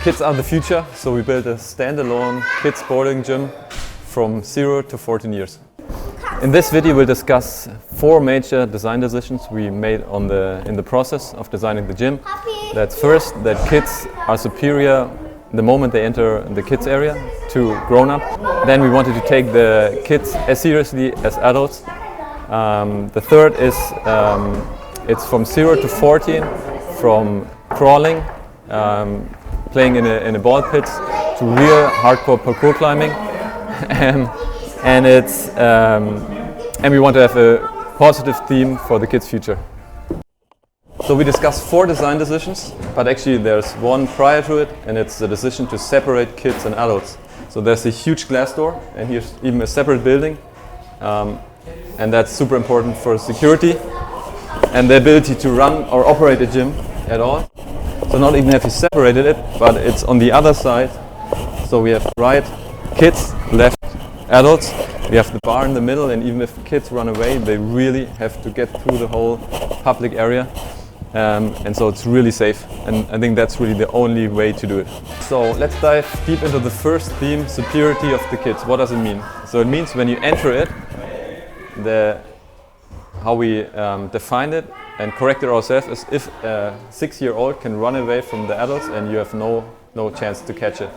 Kids are the future, so we built a standalone kids bouldering gym from 0 to 14 years. In this video we'll discuss 4 major design decisions we made in the process of designing the gym. That's first, that kids are superior the moment they enter the kids area to grown-up. Then we wanted to take the kids as seriously as adults. The third is it's from 0 to 14, from crawling, playing in a ball pit, to real hardcore parkour climbing. And we want to have a positive theme for the kids' future. So we discussed 4 design decisions, but actually there's one prior to it, and it's the decision to separate kids and adults. So there's a huge glass door, and here's even a separate building, and that's super important for security and the ability to run or operate a gym at all. So not even have you separated it, but it's on the other side. So we have right kids, left adults. We have the bar in the middle, and even if kids run away, they really have to get through the whole public area. And so it's really safe, and I think that's really the only way to do it. So let's dive deep into the first theme, superiority of the kids. What does it mean? So it means when you enter it, how we define it and correct it ourselves is if a 6-year-old can run away from the adults and you have no chance to catch it.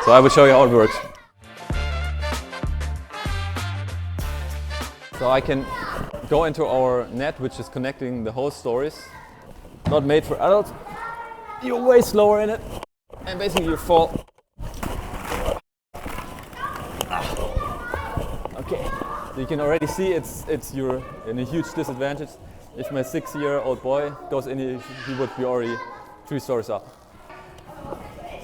So I will show you how it works. So I can go into our net, which is connecting the whole stories. Not made for adults. You're way slower in it, and basically you fall. Okay, so you can already see you're in a huge disadvantage. If my 6-year-old boy goes in, he would be already 3 stories up.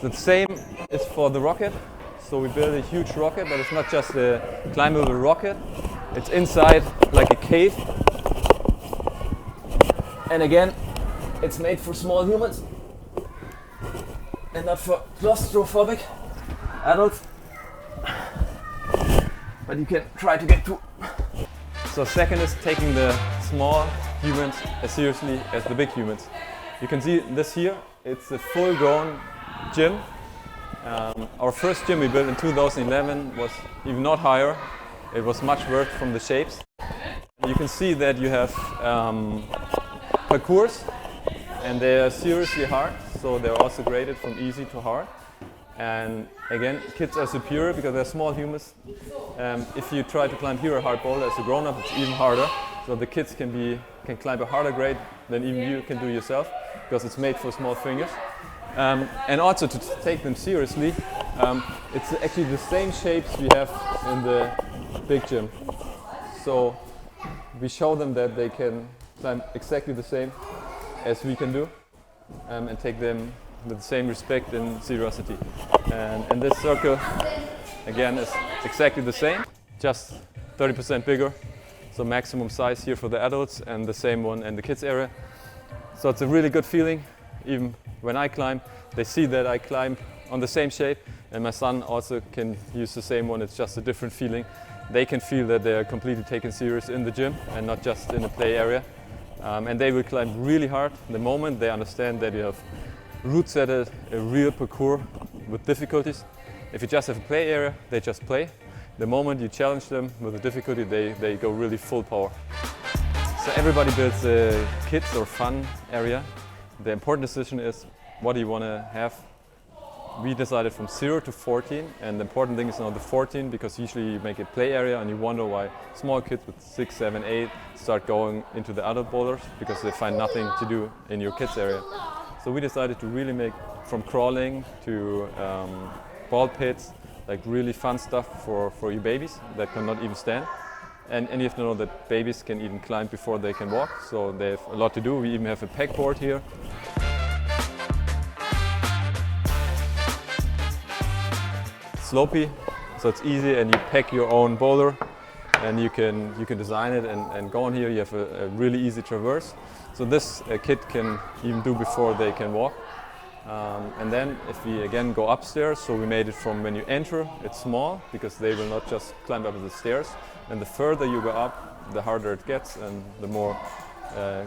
So the same is for the rocket. So we built a huge rocket, but it's not just a climbable rocket. It's inside like a cave. And again, it's made for small humans and not for claustrophobic adults. But you can try to get through. So second is taking the small humans as seriously as the big humans. You can see this here. It's a full-grown gym. Our first gym we built in 2011 was even not higher. It was much worse from the shapes. You can see that you have parkours, and they are seriously hard, so they're also graded from easy to hard. And again, kids are superior because they're small humans. If you try to climb here a hard boulder as a grown-up, it's even harder. So the kids can climb a harder grade than even you can do yourself, because it's made for small fingers. And also to take them seriously, it's actually the same shapes we have in the big gym. So we show them that they can climb exactly the same as we can do, and take them with the same respect and seriously. And this circle again is exactly the same, just 30% bigger. So maximum size here for the adults, and the same one in the kids area. So it's a really good feeling. Even when I climb, they see that I climb on the same shape, and my son also can use the same one. It's just a different feeling. They can feel that they are completely taken serious in the gym and not just in the play area. And they will climb really hard the moment they understand that you have route set a real parkour with difficulties. If you just have a play area, they just play. The moment you challenge them with a difficulty, they go really full power. So everybody builds a kids or fun area. The important decision is, what do you want to have? We decided from 0 to 14, and the important thing is now the 14, because usually you make a play area and you wonder why small kids with 6, 7, 8 start going into the adult boulders, because they find nothing to do in your kids area. So we decided to really make from crawling to ball pits, like really fun stuff for you babies that cannot even stand. And you have to know that babies can even climb before they can walk, so they have a lot to do. We even have a pegboard here. Slopey, so it's easy, and you pack your own boulder, and you can design it and go on here. You have a really easy traverse. So this a kid can even do before they can walk. And then if we again go upstairs, so we made it from when you enter, it's small, because they will not just climb up the stairs. And the further you go up, the harder it gets and the more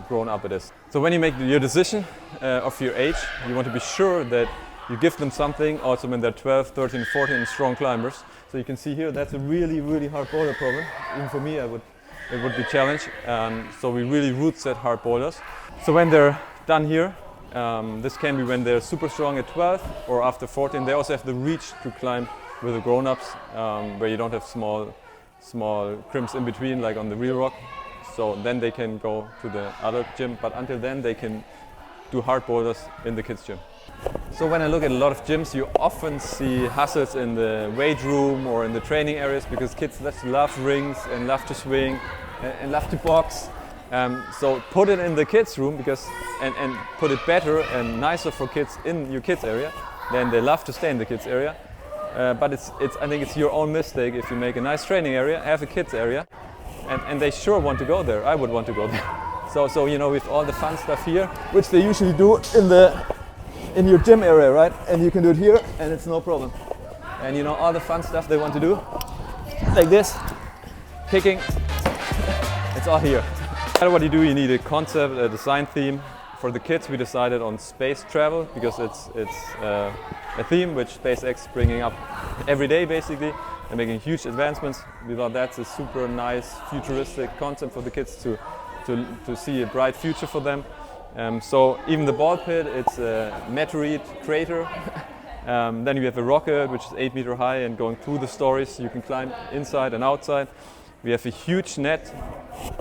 grown up it is. So when you make your decision of your age, you want to be sure that you give them something also when they're 12, 13, 14 and strong climbers. So you can see here that's a really, really hard boulder problem. Even for me, it would be a challenge. So we really root set hard boulders. So when they're done here, this can be when they're super strong at 12 or after 14. They also have the reach to climb with the grown-ups, where you don't have small crimps in between, like on the real rock. So then they can go to the adult gym, but until then they can do hard boulders in the kids gym. So when I look at a lot of gyms, you often see hustles in the weight room or in the training areas, because kids just love rings and love to swing and love to box. So put it in the kids room, because and put it better and nicer for kids in your kids area. Then they love to stay in the kids area. But I think it's your own mistake if you make a nice training area, have a kids area, and they sure want to go there. I would want to go there. So you know, with all the fun stuff here, which they usually do in your gym area, right? And you can do it here, and it's no problem. And you know, all the fun stuff they want to do, like this, kicking, it's all here. No matter what you do, you need a concept, a design theme. For the kids, we decided on space travel, because it's a theme which SpaceX is bringing up every day, basically, and making huge advancements. We thought that's a super nice, futuristic concept for the kids to see a bright future for them. So even the ball pit, it's a meteorite crater. Then you have a rocket, which is 8 meters high, and going through the stories, you can climb inside and outside. We have a huge net,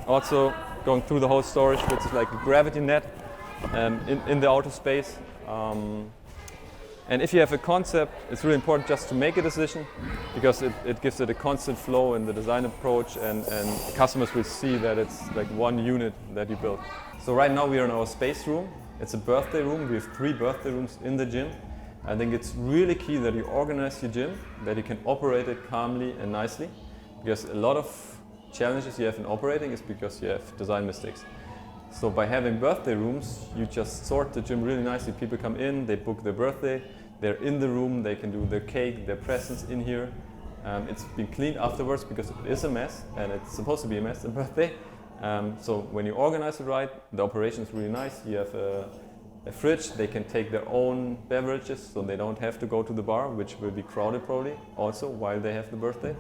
also going through the whole storage, which is like a gravity net in the outer space. And if you have a concept, it's really important just to make a decision, because it gives it a constant flow in the design approach, and customers will see that it's like one unit that you build. So right now we are in our space room. It's a birthday room. We have 3 birthday rooms in the gym. I think it's really key that you organize your gym, that you can operate it calmly and nicely, because a lot of challenges you have in operating is because you have design mistakes. So by having birthday rooms, you just sort the gym really nicely. People come in, they book their birthday, they're in the room, they can do their cake, their presents in here. It's been cleaned afterwards, because it is a mess, and it's supposed to be a mess, a birthday. So when you organize it right, the operation is really nice. You have a fridge, they can take their own beverages, so they don't have to go to the bar, which will be crowded probably also while they have the birthday.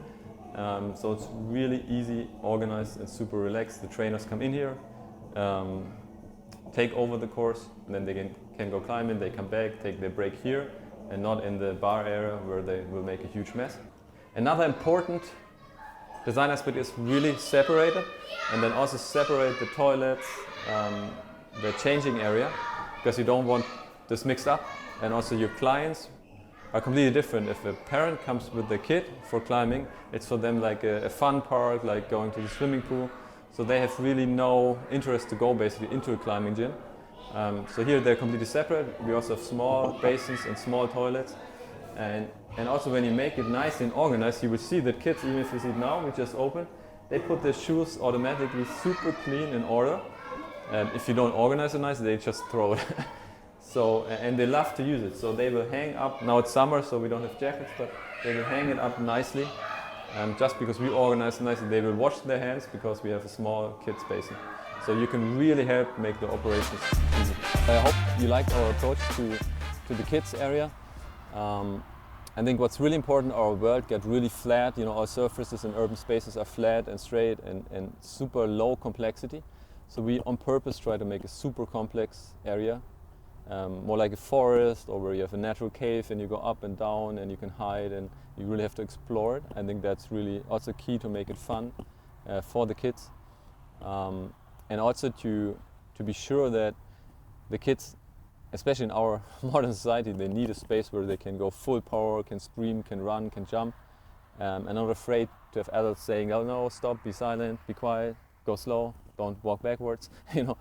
So it's really easy, organized, and super relaxed. The trainers come in here, take over the course, and then they can go climbing, they come back, take their break here, and not in the bar area where they will make a huge mess. Another important design aspect is really separate it, and then also separate the toilets, the changing area, because you don't want this mixed up. And also your clients are completely different. If a parent comes with their kid for climbing, it's for them like a fun park, like going to the swimming pool. So they have really no interest to go basically into a climbing gym. So here they're completely separate. We also have small basins and small toilets. And also when you make it nice and organized, you will see that kids, even if you see it now, we just open, they put their shoes automatically super clean in order. If you don't organize it nice, they just throw it. So, and they love to use it. So they will hang up, now it's summer so we don't have jackets, but they will hang it up nicely. Just because we organize it nicely, they will wash their hands, because we have a small kids basin. So you can really help make the operations easy. I hope you liked our approach to the kids area. I think what's really important, our world get really flat. You know, our surfaces in urban spaces are flat and straight and super low complexity. So we on purpose try to make a super complex area, more like a forest, or where you have a natural cave and you go up and down and you can hide and you really have to explore it. I think that's really also key to make it fun for the kids, and also to be sure that the kids, especially in our modern society, they need a space where they can go full power, can scream, can run, can jump, and not afraid to have adults saying, "Oh no, stop, be silent, be quiet, go slow, don't walk backwards." You know,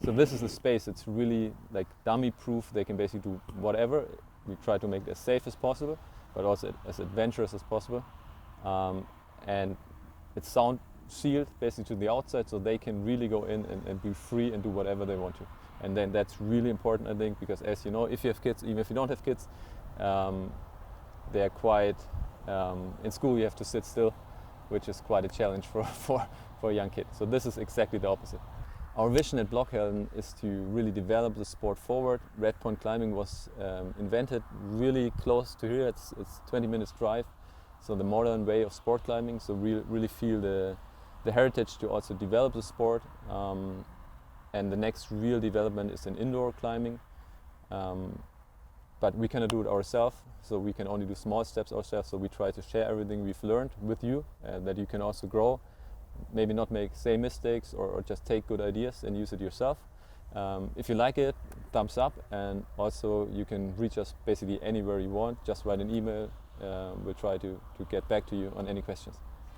so this is the space. It's really like dummy-proof. They can basically do whatever. We try to make it as safe as possible, but also as adventurous as possible, and it's sound sealed basically to the outside, so they can really go in and be free and do whatever they want to. And then that's really important, I think, because as you know, if you have kids, even if you don't have kids, they're quite, in school you have to sit still, which is quite a challenge for a young kid. So this is exactly the opposite. Our vision at Blockhelden is to really develop the sport forward. Red Point climbing was invented really close to here. It's 20 minutes drive. So the modern way of sport climbing. So we really feel the heritage to also develop the sport. And the next real development is in indoor climbing. But we cannot do it ourselves. So we can only do small steps ourselves. So we try to share everything we've learned with you, that you can also grow. Maybe not make same mistakes or just take good ideas and use it yourself. If you like it, thumbs up, and also you can reach us basically anywhere you want. Just write an email. We'll try to get back to you on any questions.